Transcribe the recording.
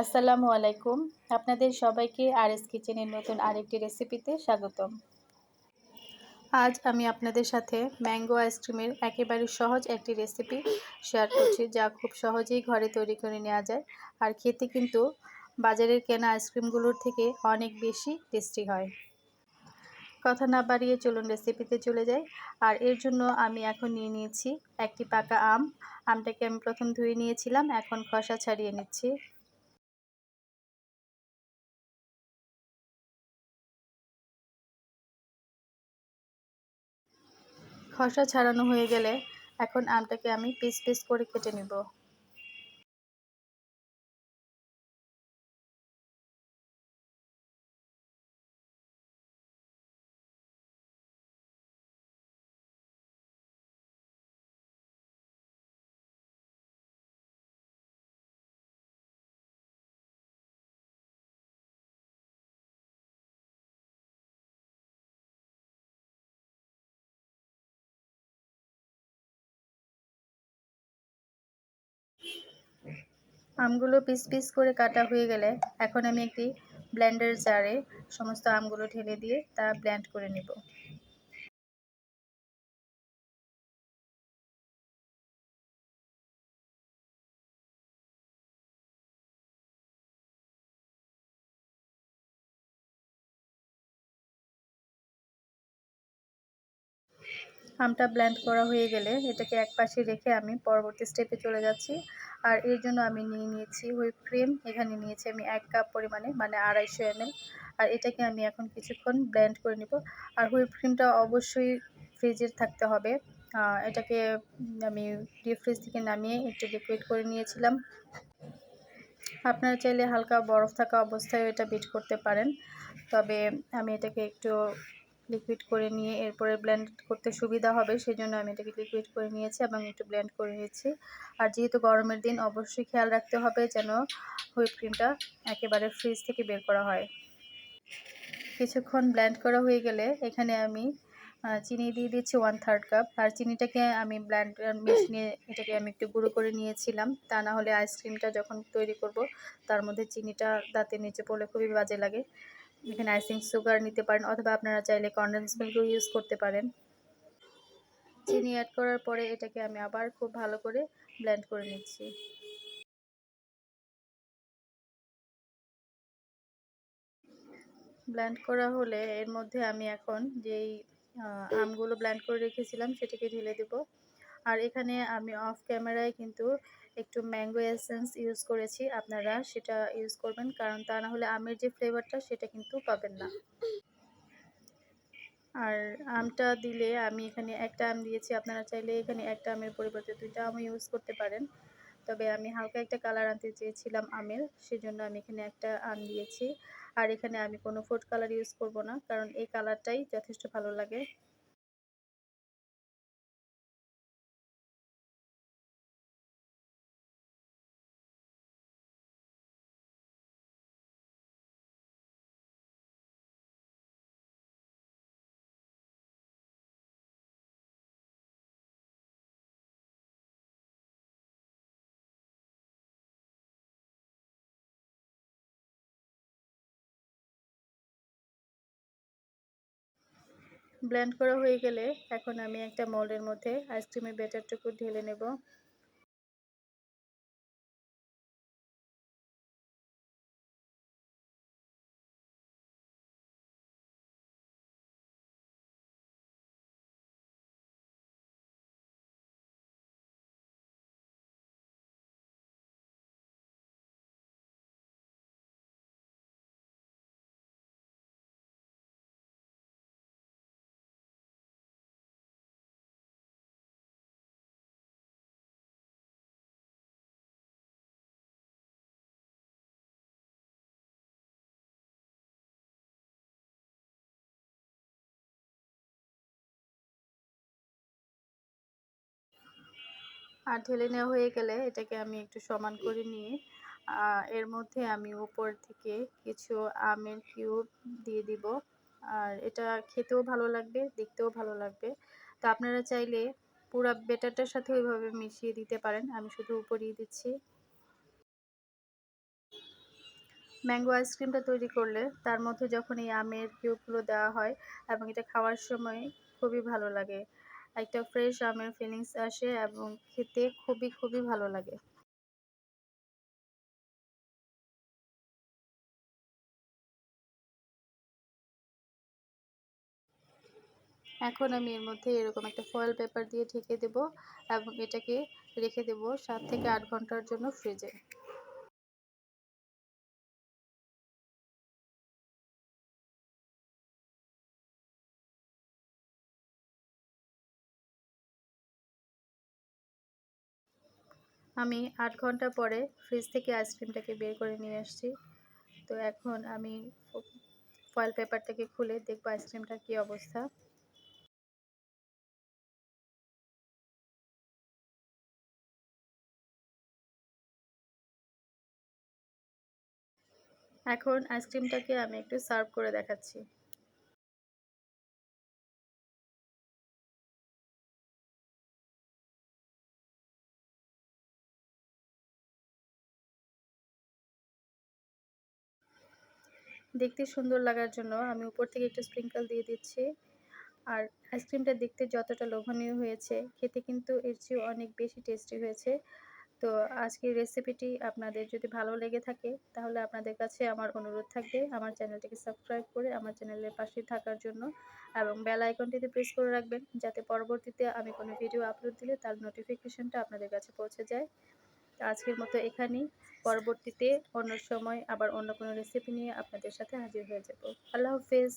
আসসালামু আলাইকুম। আপনাদের সবাইকে আরএস কিচেনের নতুন আরেকটি রেসিপিতে স্বাগতম। আজ আমি আপনাদের সাথে ম্যাঙ্গো আইসক্রিমের একেবারে সহজ একটি রেসিপি শেয়ার করছি, যা খুব সহজেই ঘরে তৈরি করে নেওয়া যায়। আর খেতে কিন্তু বাজারের কেনা আইসক্রিমগুলোর থেকে অনেক বেশি টেস্টি হয়। কথা না বাড়িয়ে চলুন রেসিপিতে চলে যাই। আর এর জন্য আমি এখন নিয়ে নিয়েছি একটি পাকা আম। আমটাকে আমি প্রথম ধুয়ে নিয়েছিলাম, এখন খোসা ছাড়িয়ে নিচ্ছি। খোসা ছাড়ানো হয়ে গেলে এখন আমটাকে আমি পিস পিস করে কেটে নেব। আমগুলো পিস পিস করে কাটা হয়ে গেলে এখন আমি একটি ব্লেন্ডার জারে সমস্ত আমগুলো ঢেলে দিয়ে তা ব্লেন্ড করে নেব। আমটা ব্লেন্ড করা হয়ে গেলে এটাকে একপাশে রেখে আমি পরবর্তী স্টেপে চলে যাচ্ছি। আর এর জন্য আমি নিয়ে নিয়েছি হুইপ ক্রিম। এখানে নিয়েছি আমি 1 কাপ পরিমাণে, মানে 250 ml। আর এটাকে আমি এখন কিছুক্ষণ ব্লেন্ড করে নিব। আর হুইপ ক্রিমটা অবশ্যই ফ্রিজে থাকতে হবে। এটাকে আমি ডিপ ফ্রিজ থেকে নামিয়ে একটু লিকুইড করে নিয়েছিলাম। আপনারা চাইলে হালকা বরফ থাকা অবস্থায় এটা বিট করতে পারেন, তবে আমি এটাকে একটু লিকুইড করে নিয়ে এরপরে ব্লেন্ড করতে সুবিধা হবে সেজন্য আমি এটাকে লিকুইড করে নিয়েছি এবং একটু ব্লেন্ড করে নিয়েছি। আর যেহেতু গরমের দিন, অবশ্যই খেয়াল রাখতে হবে যেন হুইপ ক্রিমটা একেবারে ফ্রিজ থেকে বের করা হয়। কিছুক্ষণ ব্লেন্ড করা হয়ে গেলে এখানে আমি চিনি দিয়ে দিচ্ছি 1/3 কাপ। আর চিনিটাকে আমি ব্লেন্ডার মেশিনে এটাকে আমি একটু গুঁড়ো করে নিয়েছিলাম, তা না হলে আইসক্রিমটা যখন তৈরি করব তার মধ্যে চিনিটা দাঁতের নিচে পড়লে খুবই বাজে লাগে। এখানে আইসিং সুগার নিতে পারেন, অথবা আপনারা চাইলে কনডেন্স মিল্কও ইউজ করতে পারেন। চিনি অ্যাড করার পরে এটাকে আমি আবার খুব ভালো করে ব্লেন্ড করে নিচ্ছি। ব্লেন্ড করা হলে এর মধ্যে আমি এখন যেই আমগুলো ব্লেন্ড করে রেখেছিলাম সেটাকে ঢেলে দেব। আর এখানে আমি অফ ক্যামেরায় কিন্তু একটু ম্যাঙ্গো এসেন্স ইউজ করেছি, আপনারা সেটা ইউজ করবেন, কারণ তা না হলে আমের যে ফ্লেভারটা সেটা কিন্তু পাবেন না। আর আমটা দিলে আমি এখানে একটা আম দিয়েছি, আপনারা চাইলে এখানে একটা আমের পরিবর্তে 2টা আমও ইউজ করতে পারেন, তবে আমি হালকা একটা কালার আনতে চেয়েছিলাম আমের, সেজন্য আমি এখানে একটা আম দিয়েছি। আর এখানে আমি কোনো ফুড কালার ইউজ করব না, কারণ এই কালারটাই যথেষ্ট ভালো লাগে। ব্লেন্ড করা হয়ে গেলে এখন আমি একটা মোল্ডের মধ্যে আইসক্রিমের ব্যাটারটুকু ঢেলে নেব। আর ঢেলে নেওয়া হয়ে গেলে এটাকে আমি একটু সমান করে নিয়ে এর মধ্যে আমি উপর থেকে কিছু আমের কিউব দিয়ে দিব। আর এটা খেতেও ভালো লাগবে, দেখতেও ভালো লাগবে। তো আপনারা চাইলে পুরা ব্যাটারটার সাথে ওইভাবে মিশিয়ে দিতে পারেন, আমি শুধু উপরিয়ে দিচ্ছি। ম্যাঙ্গো আইসক্রিমটা তৈরি করলে তার মধ্যে যখন এই আমের কিউবগুলো দেওয়া হয় এবং এটা খাওয়ার সময় খুবই ভালো লাগে। একটা ফ্রেশ আমের ফিলিংস আসে এবং খেতে খুবই, খুবই ভালো লাগে। এখন আমি এর মধ্যে এরকম একটা ফয়েল পেপার দিয়ে ঢেকে দেব এবং এটাকে রেখে দেব ৭ থেকে ৮ ঘন্টার জন্য ফ্রিজে। আমি ৮ ঘন্টা পরে ফ্রিজ থেকে আইসক্রিমটাকে বের করে নিয়ে আসছি। তো এখন আমি ফয়েল পেপারটাকে খুলে দেখব আইসক্রিমটার কী অবস্থা। এখন আইসক্রিমটাকে আমি একটু সার্ভ করে দেখাচ্ছি। দেখতে সুন্দর লাগার জন্য আমি উপর থেকে একটু স্প্রিঙ্কল দিয়ে দিচ্ছি। আর আইসক্রিমটা দেখতে যতটা লোভনীয় হয়েছে, খেতে কিন্তু এর চেয়েও অনেক বেশি টেস্টি হয়েছে। তো আজকের রেসিপিটি আপনাদের যদি ভালো লেগে থাকে তাহলে আপনাদের কাছে আমার অনুরোধ থাকবে আমার চ্যানেলটিকে সাবস্ক্রাইব করে আমার চ্যানেলের পাশে থাকার জন্য এবং বেল আইকনটিতে প্রেস করে রাখবেন যাতে পরবর্তীতে আমি কোনো ভিডিও আপলোড দিলে তার নোটিফিকেশনটা আপনাদের কাছে পৌঁছে যায়। তো আজকের মতো এখানেই। পরবর্তীতে অন্য সময় আবার অন্য কোনো রেসিপি নিয়ে আপনাদের সাথে হাজির হয়ে যাব। আল্লাহ হাফেজ।